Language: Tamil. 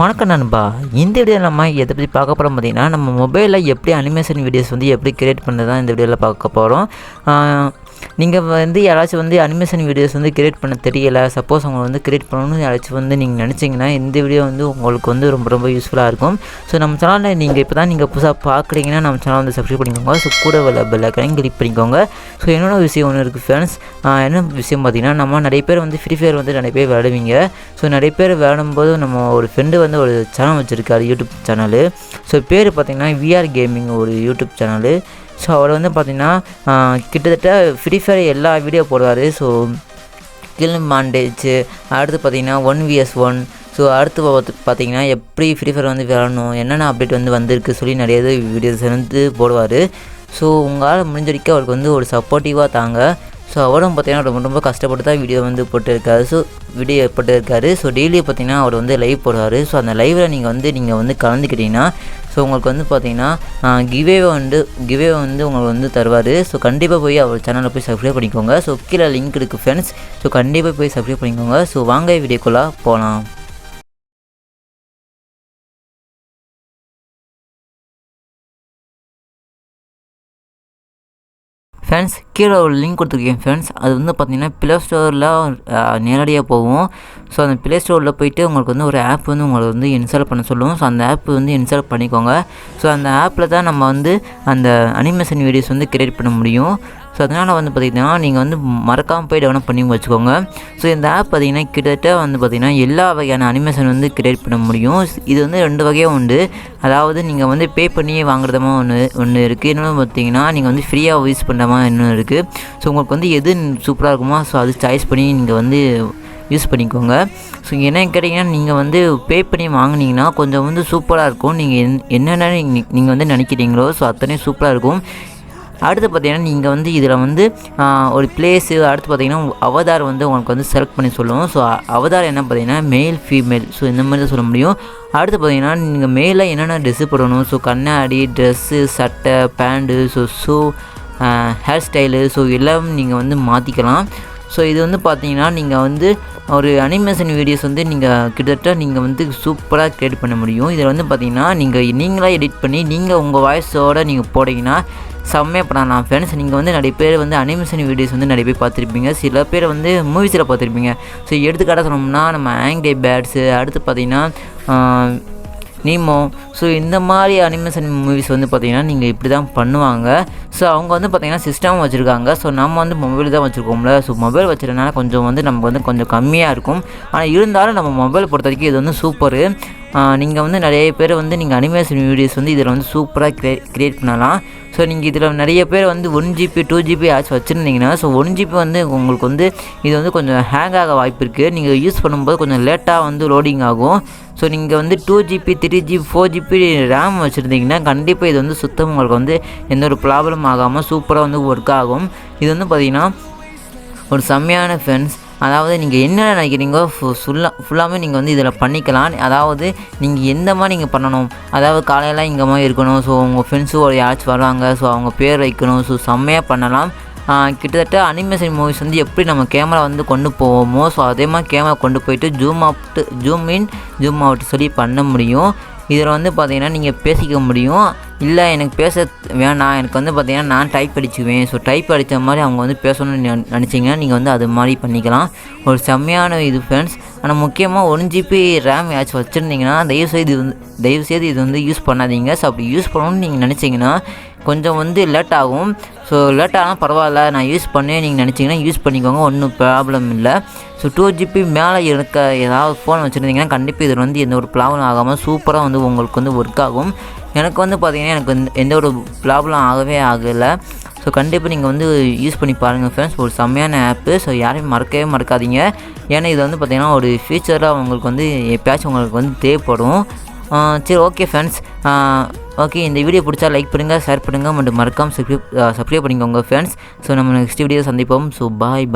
வணக்கம் நண்பா. இந்த வீடியோ நம்ம எதை பற்றி பார்க்க போகிறோம் பார்த்தீங்கன்னா, நம்ம மொபைலில் எப்படி அனிமேஷன் வீடியோஸ் வந்து எப்படி கிரியேட் பண்ணுறது தான் இந்த வீடியோவில் பார்க்க போகிறோம். நீங்கள் வந்து யாராச்சும் வந்து அனிமேஷன் வீடியோஸ் வந்து கிரியேட் பண்ண தெரியலை, சப்போஸ் அவங்க வந்து கிரியேட் பண்ணணும்னு யாராச்சும் வந்து நீங்கள் நினச்சிங்கன்னா இந்த வீடியோ வந்து உங்களுக்கு வந்து ரொம்ப ரொம்ப யூஸ்ஃபுல்லாக இருக்கும். ஸோ நம்ம சேனலில் நீங்கள் இப்போ தான் நீங்கள் புதுசாக பார்க்குறீங்கன்னா நம்ம சேனல் வந்து சப்ஸ்கிரைப் பண்ணிக்கோங்க. ஸோ கூட பெல் ஐக்கானையும் கிளிக் பண்ணிக்கோங்க. ஸோ என்னோட விஷயம் ஒன்று இருக்குது ஃப்ரெண்ட்ஸ். என்ன விஷயம் பார்த்தீங்கன்னா, நம்ம நிறைய பேர் வந்து ஃப்ரீ ஃபயர் வந்து நிறைய பேர் விளையாடுவீங்க. ஸோ நிறைய பேர் விளையாடும்போது நம்ம ஒரு ஃப்ரெண்டு வந்து ஒரு சேனல் வச்சுருக்காரு, யூடியூப் சேனலு. ஸோ பேர் பார்த்திங்கன்னா விஆர் கேமிங் ஒரு யூடியூப் சேனலு. ஸோ அவர் வந்து பார்த்திங்கன்னா கிட்டத்தட்ட ஃப்ரீ ஃபயர் எல்லா வீடியோ போடுவார். ஸோ கில் மாண்டேஜ், அடுத்து பார்த்திங்கன்னா 1vs1. ஸோ அடுத்து பார்த்திங்கன்னா எப்படி ஃப்ரீ ஃபயர் வந்து விளையாடணும், என்னென்ன அப்டேட் வந்து வந்திருக்கு சொல்லி நிறைய வீடியோஸ் வந்து போடுவார். ஸோ உங்களால் முடிஞ்ச வரைக்கும் அவருக்கு வந்து ஒரு சப்போர்ட்டிவாக தாங்க. ஸோ அவரும் பார்த்திங்கன்னா ரொம்ப ரொம்ப கஷ்டப்பட்டு தான் வீடியோ வந்து போட்டுருக்காரு. ஸோ டெய்லி பார்த்திங்கன்னா அவர் வந்து லைவ் போடுவார். ஸோ அந்த லைவில் நீங்கள் வந்து கலந்துக்கிட்டிங்கன்னா ஸோ உங்களுக்கு வந்து பார்த்திங்கன்னா கிவ்வே வந்து உங்களுக்கு வந்து தருவார். ஸோ கண்டிப்பாக போய் அவர் சேனலில் போய் சப்ஸ்கிரைப் பண்ணிக்கோங்க. ஸோ கீழே லிங்க் இருக்குது ஃப்ரெண்ட்ஸ். ஸோ கண்டிப்பாக போய் சப்ஸ்கிரைப் பண்ணிக்கோங்க. ஸோ வாங்க வீடியோக்குள்ளே போகலாம். ஃப்ரெண்ட்ஸ், கீழே ஒரு லிங்க் கொடுத்துருக்கேன் ஃப்ரெண்ட்ஸ். அது வந்து பார்த்திங்கன்னா ப்ளே ஸ்டோரில் நேரடியாக போகும். ஸோ அந்த ப்ளே ஸ்டோரில் போய்ட்டு உங்களுக்கு வந்து ஒரு ஆப் வந்து உங்களுக்கு வந்து இன்ஸ்டால் பண்ண சொல்லுவோம். ஸோ அந்த ஆப் வந்து இன்ஸ்டால் பண்ணிக்கோங்க. ஸோ அந்த ஆப்பில் தான் நம்ம வந்து அந்த அனிமேஷன் வீடியோஸ் வந்து கிரியேட் பண்ண முடியும். ஸோ அதனால் வந்து பார்த்திங்கன்னா நீங்கள் வந்து மறக்காமல் போய் டெவலப் பண்ணி வச்சுக்கோங்க. ஸோ இந்த ஆப் பார்த்திங்கன்னா கிட்டத்தட்ட வந்து பார்த்திங்கன்னா எல்லா வகையான அனிமேஷன் வந்து கிரியேட் பண்ண முடியும். இது வந்து 2 வகையாக உண்டு. அதாவது நீங்கள் வந்து பே பண்ணி வாங்குறதமா ஒன்று இருக்குது. இன்னொன்று பார்த்திங்கன்னா நீங்கள் வந்து ஃப்ரீயாக யூஸ் பண்ணுறமா இன்னும் இருக்குது. ஸோ உங்களுக்கு வந்து எது சூப்பராக இருக்குமோ ஸோ அது சாய்ஸ் பண்ணி நீங்கள் வந்து யூஸ் பண்ணிக்கோங்க. ஸோ என்ன கேட்டிங்கன்னா, நீங்கள் வந்து பே பண்ணி வாங்கினீங்கன்னா கொஞ்சம் வந்து சூப்பராக இருக்கும். நீங்கள் என்னென்ன நீங்கள் வந்து நினைக்கிறீங்களோ ஸோ அத்தனையும் சூப்பராக இருக்கும். அடுத்து பார்த்திங்கன்னா நீங்கள் வந்து இதில் வந்து ஒரு பிளேஸு, அடுத்து பார்த்திங்கன்னா அவதார் வந்து உங்களுக்கு வந்து செலக்ட் பண்ணி சொல்லுவோம். ஸோ அவதார் என்ன பார்த்திங்கன்னா மேல் ஃபீமேல், ஸோ இந்த மாதிரி தான் சொல்ல முடியும். அடுத்து பார்த்திங்கன்னா நீங்கள் மேலில் என்னென்ன ட்ரெஸ்ஸு போடணும், ஸோ கண்ணாடி, ட்ரெஸ்ஸு, சட்டை, pant, shoe, hair style, so எல்லாம் நீங்கள் வந்து மாற்றிக்கலாம். ஸோ இது வந்து பார்த்திங்கன்னா நீங்கள் வந்து ஒரு அனிமேஷன் வீடியோஸ் வந்து நீங்கள் கிட்டத்தட்ட நீங்கள் வந்து சூப்பராக கிரியேட் பண்ண முடியும். இதில் வந்து பார்த்திங்கன்னா நீங்களாக எடிட் பண்ணி நீங்கள் உங்கள் வாய்ஸோடு நீங்கள் போட்டிங்கன்னா செம்மையாக பண்ணலாம் ஃப்ரெண்ட்ஸ். நீங்கள் வந்து நிறைய பேர் வந்து அனிமேஷன் வீடியோஸ் வந்து நிறைய பேர் பார்த்துருப்பீங்க. சில பேர் வந்து மூவிஸில் பார்த்துருப்பீங்க. ஸோ எடுத்துக்காட்டாக சொன்னோம்னா நம்ம ஆங்க்ரி பேர்ட்ஸு, அடுத்து பார்த்திங்கன்னா நீமோ, ஸோ இந்த மாதிரி அனிமேஷன் மூவிஸ் வந்து பார்த்திங்கன்னா நீங்கள் இப்படி தான் பண்ணுவாங்க. ஸோ அவங்க வந்து பார்த்திங்கன்னா சிஸ்டம் வச்சுருக்காங்க. ஸோ நம்ம வந்து மொபைல் தான் வச்சுருக்கோம்ல. ஸோ மொபைல் வச்சுருந்தனால கொஞ்சம் வந்து நமக்கு வந்து கொஞ்சம் கம்மியாக இருக்கும். ஆனால் இருந்தாலும் நம்ம மொபைல் பொறுத்த வரைக்கும் இது வந்து சூப்பரு. நீங்கள் வந்து நிறைய பேர் வந்து நீங்கள் அனிமேஷன் வீடியோஸ் வந்து இதில் வந்து சூப்பராக கிரியேட் பண்ணலாம். ஸோ நீங்கள் இதில் நிறைய பேர் வந்து 1GB 2GB ஆச்சு வச்சுருந்தீங்கன்னா ஸோ 1GB வந்து உங்களுக்கு வந்து இது வந்து கொஞ்சம் ஹேங் ஆக வாய்ப்பு இருக்குது. நீங்கள் யூஸ் பண்ணும்போது கொஞ்சம் லேட்டாக வந்து லோடிங் ஆகும். ஸோ நீங்கள் வந்து 2GB 3GB 4GB ரேம் வச்சுருந்தீங்கன்னா கண்டிப்பாக இது வந்து சுத்தம் உங்களுக்கு வந்து எந்த ஒரு ப்ராப்ளம் ஆகாமல் சூப்பராக வந்து ஒர்க் ஆகும். இது வந்து பார்த்திங்கன்னா ஒரு செம்மையான ஃப்ரெண்ட்ஸ். அதாவது நீங்கள் என்ன நினைக்கிறீங்களோ ஃபுல்லாமே நீங்கள் வந்து இதில் பண்ணிக்கலாம். அதாவது நீங்கள் எந்த மாதிரி நீங்கள் பண்ணணும், அதாவது காலையில் இங்கே மாதிரி இருக்கணும். ஸோ உங்கள் ஃப்ரெண்ட்ஸு ஒரு யாராச்சும் வருவாங்க, ஸோ அவங்க பேர் வைக்கணும். ஸோ செம்மையாக பண்ணலாம். கிட்டத்தட்ட அனிமேஷன் மூவிஸ் வந்து எப்படி நம்ம கேமரா வந்து கொண்டு போவோமோ ஸோ அதே மாதிரி கேமரா கொண்டு போயிட்டு ஜூம் இன் ஜூம் அவுட் சொல்லி பண்ண முடியும். இதில் வந்து பார்த்திங்கன்னா நீங்கள் பேசிக்க முடியும். இல்லை எனக்கு பேச வேணாம், எனக்கு வந்து பார்த்திங்கன்னா நான் டைப் அடிச்சுக்குவேன். ஸோ டைப் அடித்த மாதிரி அவங்க வந்து பேசணும்னு நினச்சிங்கன்னா நீங்கள் வந்து அது மாதிரி பண்ணிக்கலாம். ஒரு செம்மையான இது ஃப்ரெண்ட்ஸ். ஆனால் முக்கியமாக 1GB ரேம் ஏதாச்சும் வச்சுருந்தீங்கன்னா தயவுசெய்து இது வந்து யூஸ் பண்ணாதீங்க. ஸோ அப்படி யூஸ் பண்ணணும்னு நீங்கள் நினச்சிங்கன்னா கொஞ்சம் வந்து லேட் ஆகும். ஸோ லேட் ஆனால் பரவாயில்ல, நான் யூஸ் பண்ணேன் நீங்கள் நினச்சிங்கன்னா யூஸ் பண்ணிக்கோங்க, ஒன்றும் ப்ராப்ளம் இல்லை. ஸோ 2GB மேலே இருக்க ஏதாவது ஃபோன் வச்சுருந்தீங்கன்னா கண்டிப்பாக இதில் வந்து எந்த ஒரு ப்ராப்ளம் ஆகாமல் சூப்பராக வந்து உங்களுக்கு வந்து ஒர்க் ஆகும். எனக்கு வந்து பார்த்திங்கன்னா எனக்கு எந்த ஒரு ப்ராப்ளம் ஆகலை. ஸோ கண்டிப்பாக நீங்கள் வந்து யூஸ் பண்ணி பாருங்கள் ஃப்ரெண்ட்ஸ். ஒரு செம்மையான ஆப்பு. ஸோ யாரையும் மறக்காதீங்க. ஏன்னா இது வந்து பார்த்திங்கன்னா ஒரு ஃபியூச்சராக உங்களுக்கு வந்து எப்பயாச்சும் உங்களுக்கு வந்து தேவைப்படும். சரி, ஓகே ஃப்ரெண்ட்ஸ். ஓகே, இந்த வீடியோ பிடிச்சா லைக் பண்ணுங்கள், ஷேர் பண்ணுங்கள் மற்றும் மறக்காமல் சப்ஸ்கிரைப் பண்ணிக்கோங்க ஃப்ரெண்ட்ஸ். ஸோ நம்ம நெக்ஸ்ட் வீடியோ சந்திப்போம். So bye.